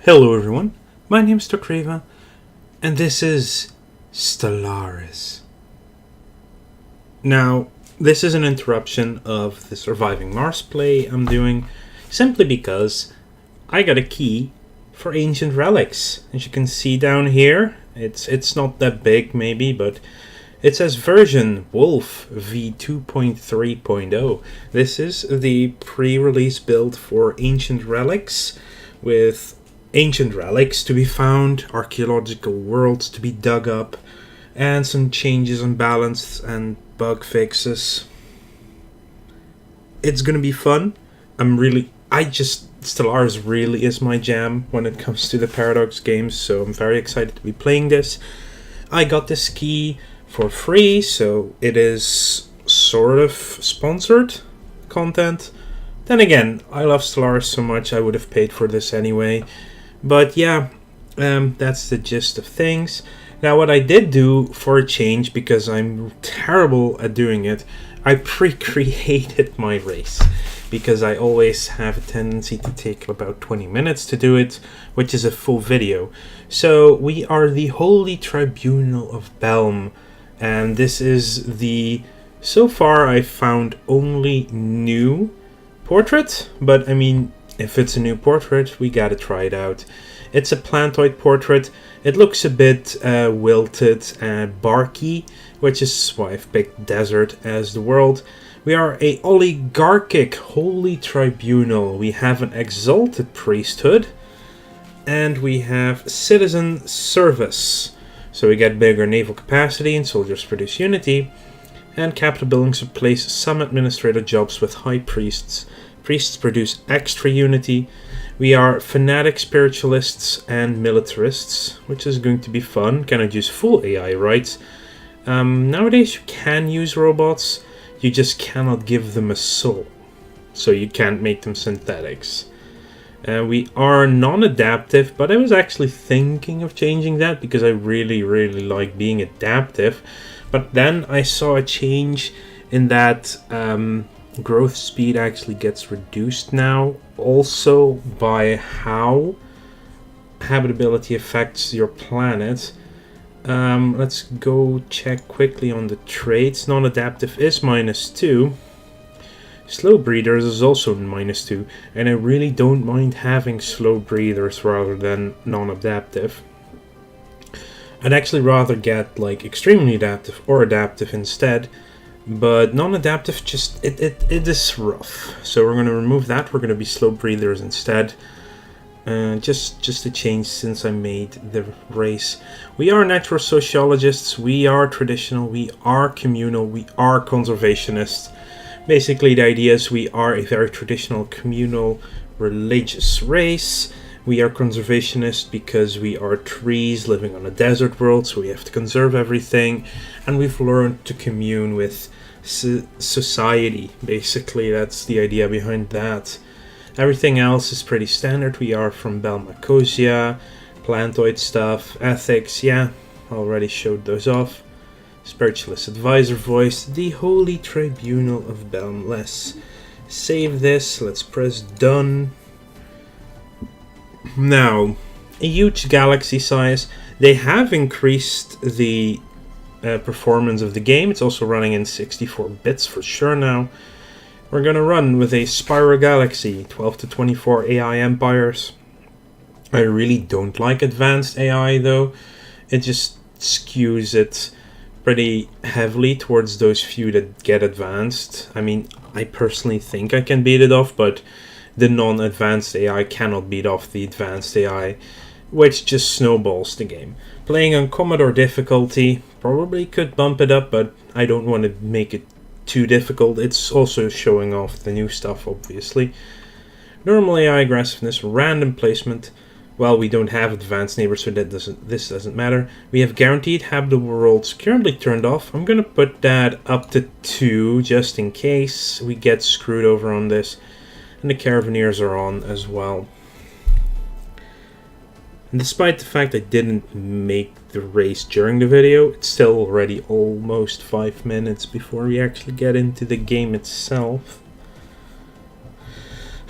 Hello everyone, my name is Kreva, and this is Stellaris. Now, this is an interruption of the Surviving Mars play I'm doing, simply because I got a key for Ancient Relics. As you can see down here, it's not that big maybe, but it says version Wolf v2.3.0. This is the pre-release build for Ancient Relics, with ancient relics to be found, archaeological worlds to be dug up, and some changes on balance and bug fixes. It's gonna be fun. Stellaris really is my jam when it comes to the Paradox games, so I'm very excited to be playing this. I got this key for free, so it is sort of sponsored content. Then again, I love Stellaris so much I would have paid for this anyway. But yeah, that's the gist of things. Now, what I did do for a change, because I'm terrible at doing it, I pre-created my race, because I always have a tendency to take about 20 minutes to do it, which is a full video. So we are the Holy Tribunal of Belm, and this is the, so far I found only new portrait, but I mean, if it's a new portrait, we gotta try it out. It's a plantoid portrait. It looks a bit wilted and barky, which is why I've picked desert as the world. We are a oligarchic holy tribunal. We have an exalted priesthood, and we have citizen service. So we get bigger naval capacity and soldiers produce unity, and capital buildings replace some administrative jobs with high priests. Priests produce extra unity. We are Fanatic Spiritualists and Militarists, which is going to be fun. Cannot use full AI rights. Nowadays you can use robots, you just cannot give them a soul. So you can't make them synthetics. We are non-adaptive, but I was actually thinking of changing that because I really like being adaptive. But then I saw a change in that growth speed actually gets reduced now, also by how habitability affects your planet. Let's go check quickly on the traits. Non-adaptive is -2. Slow breathers is also -2, and I really don't mind having slow breathers rather than non-adaptive. I'd actually rather get like extremely adaptive or adaptive instead. But non-adaptive, just it is rough. So we're going to remove that. We're going to be slow breathers instead. Just a change since I made the race. We are natural sociologists. We are traditional. We are communal. We are conservationists. Basically, the idea is we are a very traditional, communal, religious race. We are conservationists because we are trees living on a desert world, so we have to conserve everything. And we've learned to commune with society, basically. That's the idea behind that. Everything else is pretty standard. We are from Belmacosia, plantoid stuff, ethics, yeah, already showed those off. Spiritualist advisor voice, the Holy Tribunal of Belm. Let's save this, let's press done. Now, a huge galaxy size. They have increased the performance of the game. It's also running in 64 bits for sure now. We're gonna run with a spiral galaxy, 12 to 24 AI empires. I really don't like advanced AI though. It just skews it pretty heavily towards those few that get advanced. I mean, I personally think I can beat it off, but the non-advanced AI cannot beat off the advanced AI, which just snowballs the game. Playing on Commodore difficulty probably could bump it up, but I don't want to make it too difficult. It's also showing off the new stuff, obviously. Normal AI aggressiveness, random placement. Well, we don't have advanced neighbors, so this doesn't matter. We have guaranteed habitable worlds currently turned off. I'm gonna put that up to 2 just in case we get screwed over on this. And the Caravaneers are on as well. And despite the fact I didn't make the race during the video, it's still already almost 5 minutes before we actually get into the game itself.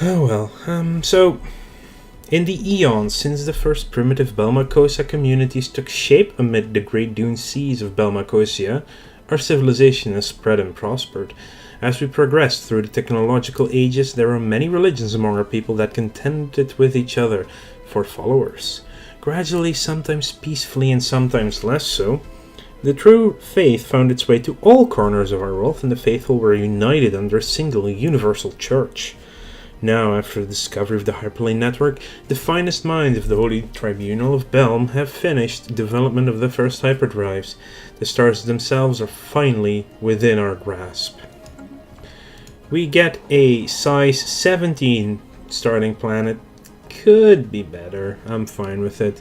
Oh well, so In the eons since the first primitive Belmacosia communities took shape amid the great dune seas of Belmacosia, our civilization has spread and prospered. As we progressed through the technological ages, there were many religions among our people that contended with each other for followers. Gradually, sometimes peacefully and sometimes less so, the true faith found its way to all corners of our world, and the faithful were united under a single universal church. Now, after the discovery of the hyperlane network, the finest minds of the Holy Tribunal of Belm have finished development of the first hyperdrives. The stars themselves are finally within our grasp. We get a size 17 starting planet. Could be better. I'm fine with it.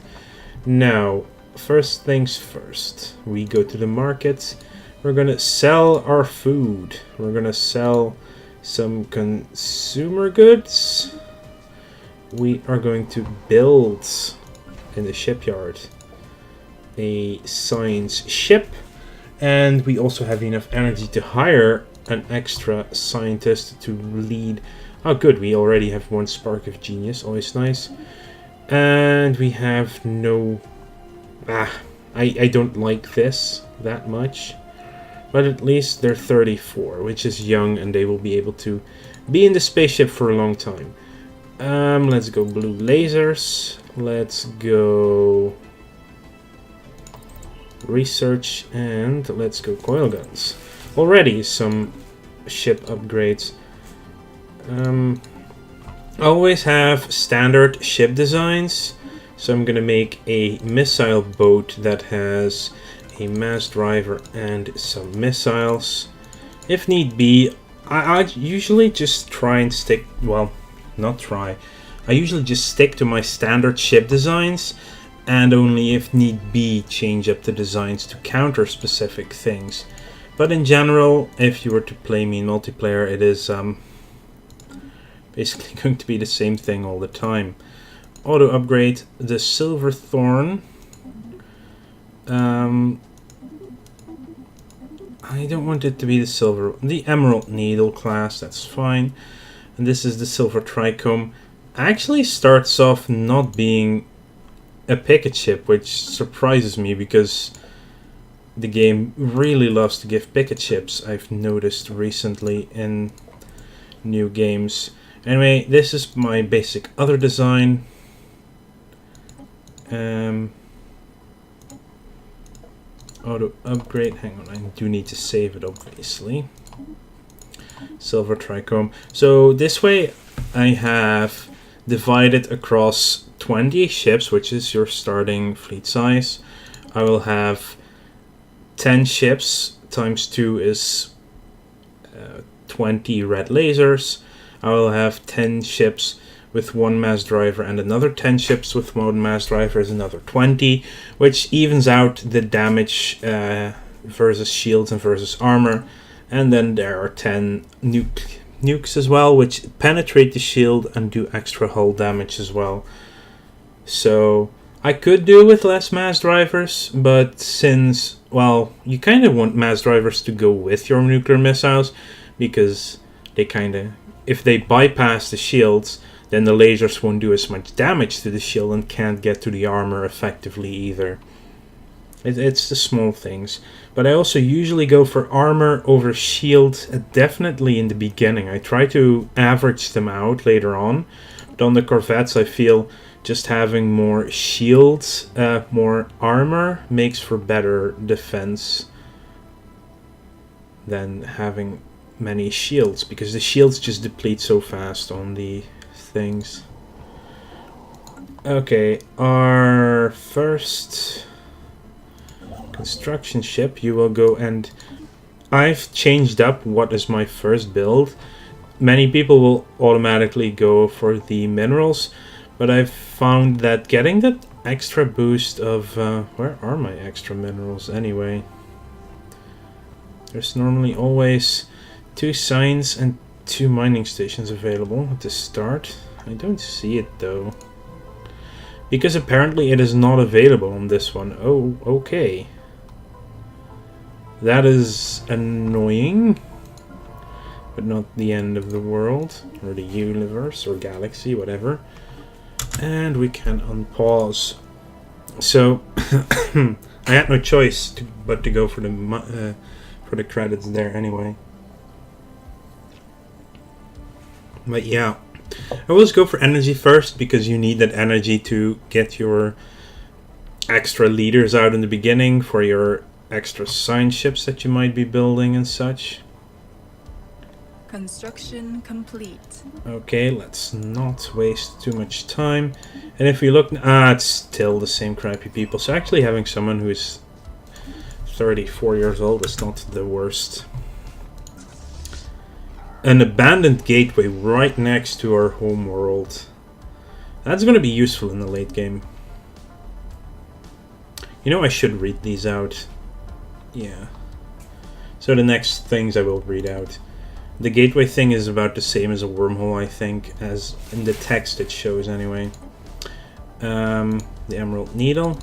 Now, first things first. We go to the market. We're gonna sell our food. We're gonna sell some consumer goods. We are going to build in the shipyard a science ship, and we also have enough energy to hire an extra scientist to lead. Oh good, we already have one spark of genius, always nice. And we have no... I don't like this that much. But at least they're 34, which is young, and they will be able to be in the spaceship for a long time. Let's go blue lasers. Let's go research, and let's go coil guns. Already some ship upgrades. Always have standard ship designs, so I'm gonna make a missile boat that has a mass driver and some missiles. If need be, I usually just try and stick, well, not try, I usually just stick to my standard ship designs, and only if need be change up the designs to counter specific things. But in general, if you were to play me in multiplayer, it is basically going to be the same thing all the time. Auto upgrade the Silver Thorn. I don't want it to be the Emerald Needle class, that's fine. And this is the Silver Trichome. Actually starts off not being a picket ship, which surprises me because the game really loves to give picket ships, I've noticed recently in new games. Anyway, this is my basic other design. Auto upgrade, hang on, I do need to save it obviously. Silver Trichome. So this way I have divided across 20 ships, which is your starting fleet size. I will have 10 ships, times 2 is 20 red lasers. I will have 10 ships with one mass driver, and another 10 ships with one mass driver is another 20, which evens out the damage versus shields and versus armor. And then there are 10 nukes as well, which penetrate the shield and do extra hull damage as well. So I could do with less mass drivers, but since, well, you kind of want mass drivers to go with your nuclear missiles, because they kind of, if they bypass the shields, then the lasers won't do as much damage to the shield and can't get to the armor effectively either. It's the small things. But I also usually go for armor over shield, definitely in the beginning. I try to average them out later on. But on the Corvettes, I feel just having more shields, more armor, makes for better defense than having many shields, because the shields just deplete so fast on the things. Okay, our first construction ship, you will go, and I've changed up what is my first build. Many people will automatically go for the minerals, but I've found that getting that extra boost of where are my extra minerals anyway? There's normally always 2 signs and 2 mining stations available at the start. I don't see it though, because apparently it is not available on this one. Oh, okay. That is annoying, but not the end of the world, or the universe, or galaxy, whatever. And we can unpause. So I had no choice but to go for the credits there anyway. But yeah, I always go for energy first because you need that energy to get your extra leaders out in the beginning for your extra science ships that you might be building and such. Construction complete. Okay, let's not waste too much time. And if we look, it's still the same crappy people. So actually having someone who's 34 years old is not the worst. An abandoned gateway right next to our home world. That's going to be useful in the late game. You know, I should read these out. Yeah. So the next things I will read out. The gateway thing is about the same as a wormhole, I think, as in the text it shows anyway. The Emerald Needle.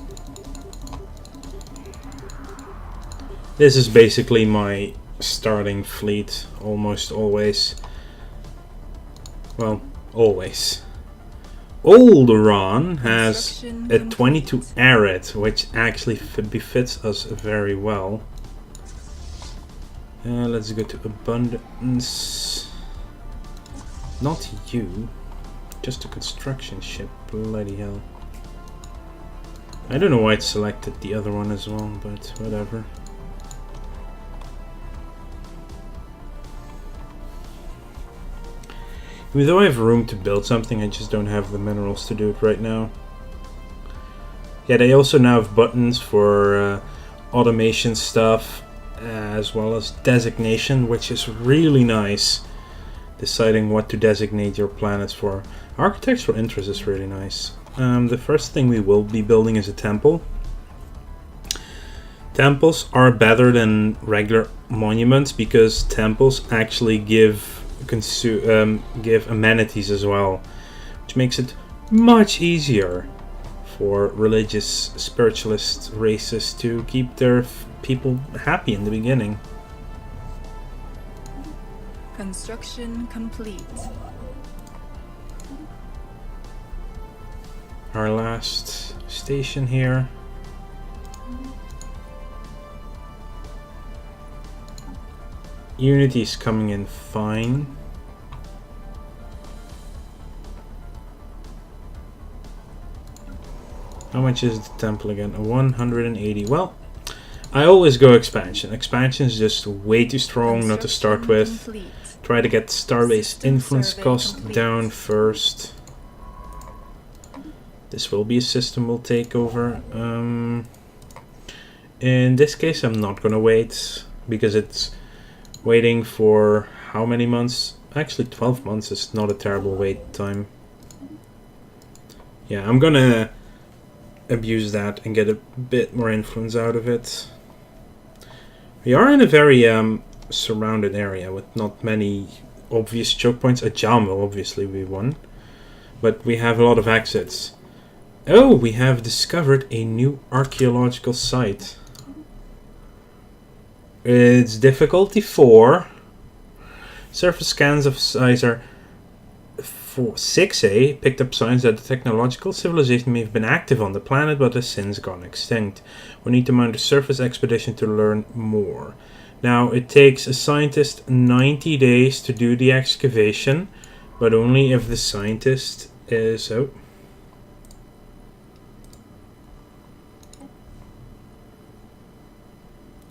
This is basically my starting fleet, almost always. Well, always. Alderaan has a 22 Arid, which actually befits us very well. Let's go to abundance. Not you, just a construction ship. Bloody hell. I don't know why it selected the other one as well, but whatever. Even though I have room to build something, I just don't have the minerals to do it right now. Yeah, they also now have buttons for automation stuff, as well as designation, which is really nice. Deciding what to designate your planets for. Architectural interest is really nice. The first thing we will be building is a temple. Temples are better than regular monuments because temples actually give amenities as well, which makes it much easier for religious spiritualist races to keep their people happy in the beginning. Construction complete. Our last station here. Unity is coming in fine. How much is the temple again? 180. Well, I always go expansion. Expansion is just way too strong not to start with. Complete. Try to get starbase influence cost complete. down first. This will be a system we'll take over. In this case, I'm not gonna wait because it's waiting for how many months? Actually, 12 months is not a terrible wait time. Yeah, I'm gonna abuse that and get a bit more influence out of it. We are in a very surrounded area with not many obvious choke points. At Jamel, obviously, we won. But we have a lot of exits. Oh, we have discovered a new archaeological site. It's difficulty 4. Surface scans of size are 6A. Picked up signs that the technological civilization may have been active on the planet but has since gone extinct. We need to mount a surface expedition to learn more. Now, it takes a scientist 90 days to do the excavation, but only if the scientist is... Oh.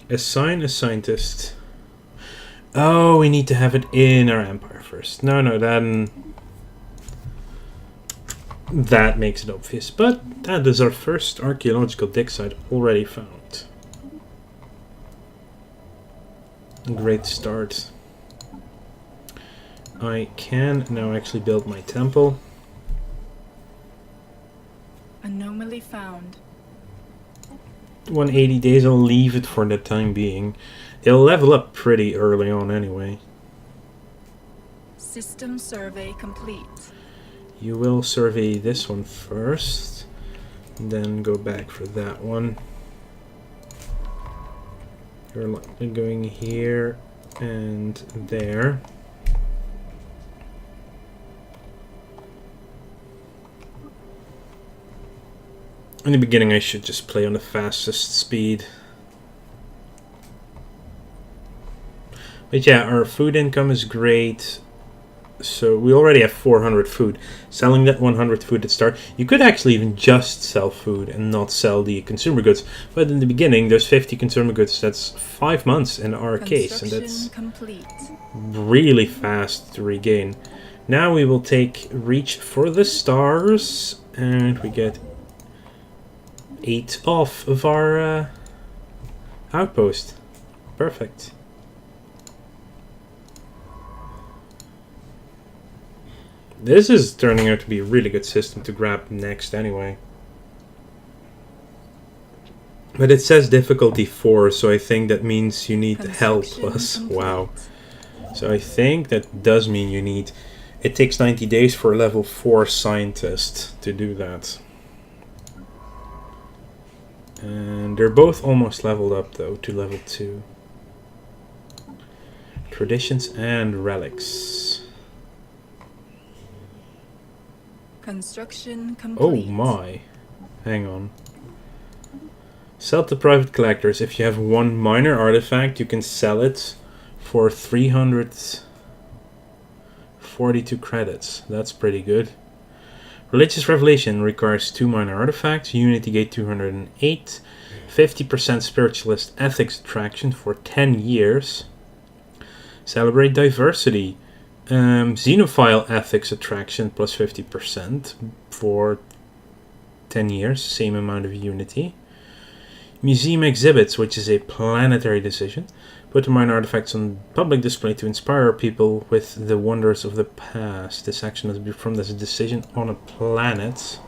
Assign a scientist. Oh, we need to have it in our empire first. No, then... That makes it obvious, but that is our first archaeological dig site already found. Great start. I can now actually build my temple. Anomaly found. 180 days, I'll leave it for the time being. They'll level up pretty early on anyway. System survey complete. You will survey this one first, then go back for that one. You're likely going here and there. In the beginning I should just play on the fastest speed. But yeah, our food income is great. So we already have 400 food. Selling that 100 food at start. You could actually even just sell food and not sell the consumer goods. But in the beginning, there's 50 consumer goods. That's 5 months in our case. And that's complete. Really fast to regain. Now we will take Reach for the Stars. And we get 8 off of our outpost. Perfect. This is turning out to be a really good system to grab next anyway. But it says difficulty 4, so I think that means you need Hell plus. Wow. So I think that does mean you need... It takes 90 days for a level 4 scientist to do that. And they're both almost leveled up though to level 2. Traditions and Relics. Construction complete. Oh my. Hang on. Sell to private collectors. If you have one minor artifact, you can sell it for 342 credits. That's pretty good. Religious Revelation requires 2 minor artifacts. Unity Gate 208. 50% Spiritualist Ethics Attraction for 10 years. Celebrate Diversity. Xenophile Ethics Attraction plus 50% for 10 years, same amount of Unity. Museum Exhibits, which is a planetary decision. Put the minor artifacts on public display to inspire people with the wonders of the past. This action is performed as a decision on a planet.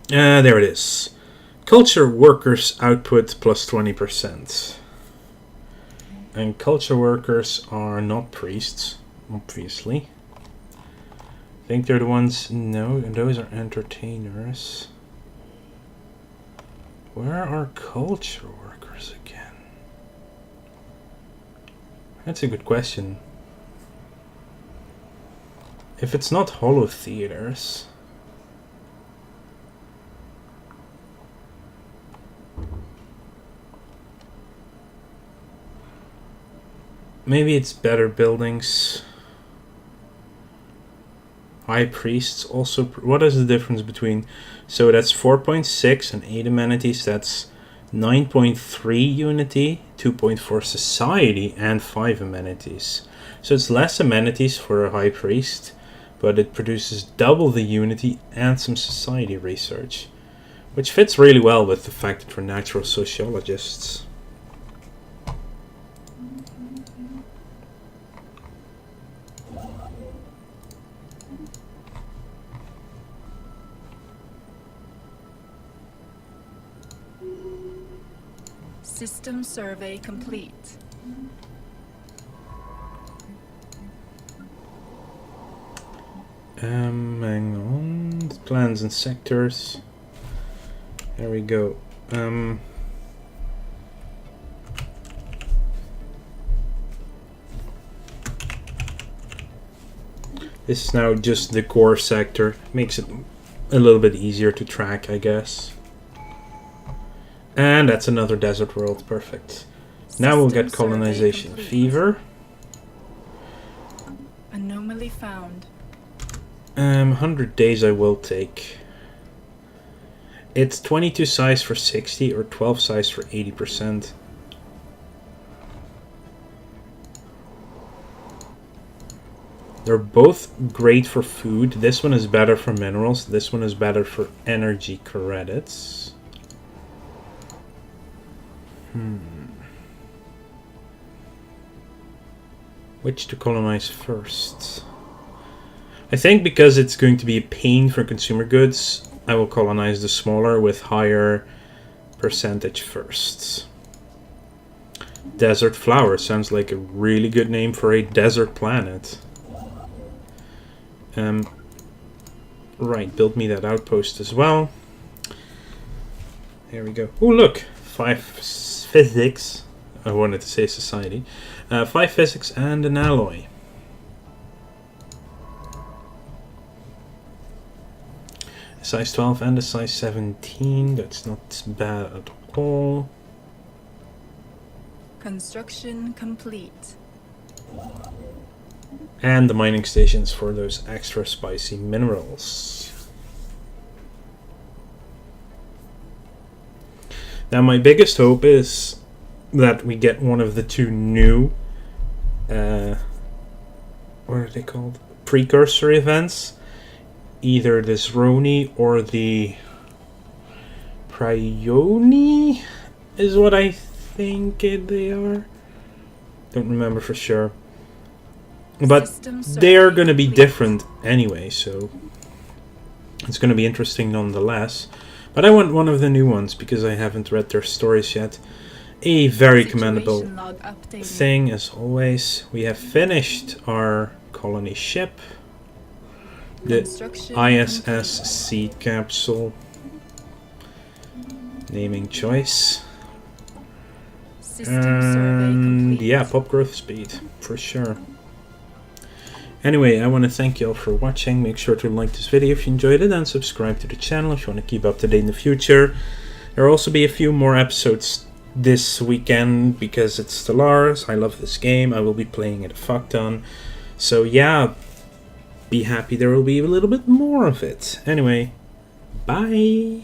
There it is. Culture Workers Output plus 20%. And culture workers are not priests, obviously. I think they're the ones... No, those are entertainers. Where are culture workers again? That's a good question. If it's not Hollow Theaters... Maybe it's Better Buildings. High Priests also... What is the difference between... So that's 4.6 and 8 amenities. That's 9.3 Unity, 2.4 Society, and 5 amenities. So it's less amenities for a High Priest, but it produces double the Unity and some Society research. Which fits really well with the fact that we're natural sociologists. System survey complete. Hang on. Plans and sectors. There we go. This is now just the core sector. Makes it a little bit easier to track, I guess. And that's another desert world. Perfect. Now we'll get colonization fever. Anomaly found. 100 days I will take. It's 22 size for 60 or 12 size for 80%. They're both great for food. This one is better for minerals. This one is better for energy credits. Which to colonize first? I think because it's going to be a pain for consumer goods, I will colonize the smaller with higher percentage first. Desert Flower sounds like a really good name for a desert planet. Right, build me that outpost as well. There we go. Oh, look! 5 physics. I wanted to say society. 5 physics and an alloy. Size 12 and a size 17. That's not bad at all. Construction complete. And the mining stations for those extra spicy minerals. Now my biggest hope is that we get one of the two new what are they called? Precursor events. Either this Roni or the Prioni is what I think they are. Don't remember for sure. But they're going to be different anyway, so it's going to be interesting nonetheless. But I want one of the new ones because I haven't read their stories yet. A very commendable thing, as always. We have finished our colony ship. The ISS seed capsule. Naming choice. And yeah, pop growth speed, for sure. Anyway, I want to thank you all for watching. Make sure to like this video if you enjoyed it and subscribe to the channel if you want to keep up to date in the future. There will also be a few more episodes this weekend because it's Stellaris. I love this game. I will be playing it a fuck ton. So yeah, be happy there will be a little bit more of it. Anyway, bye.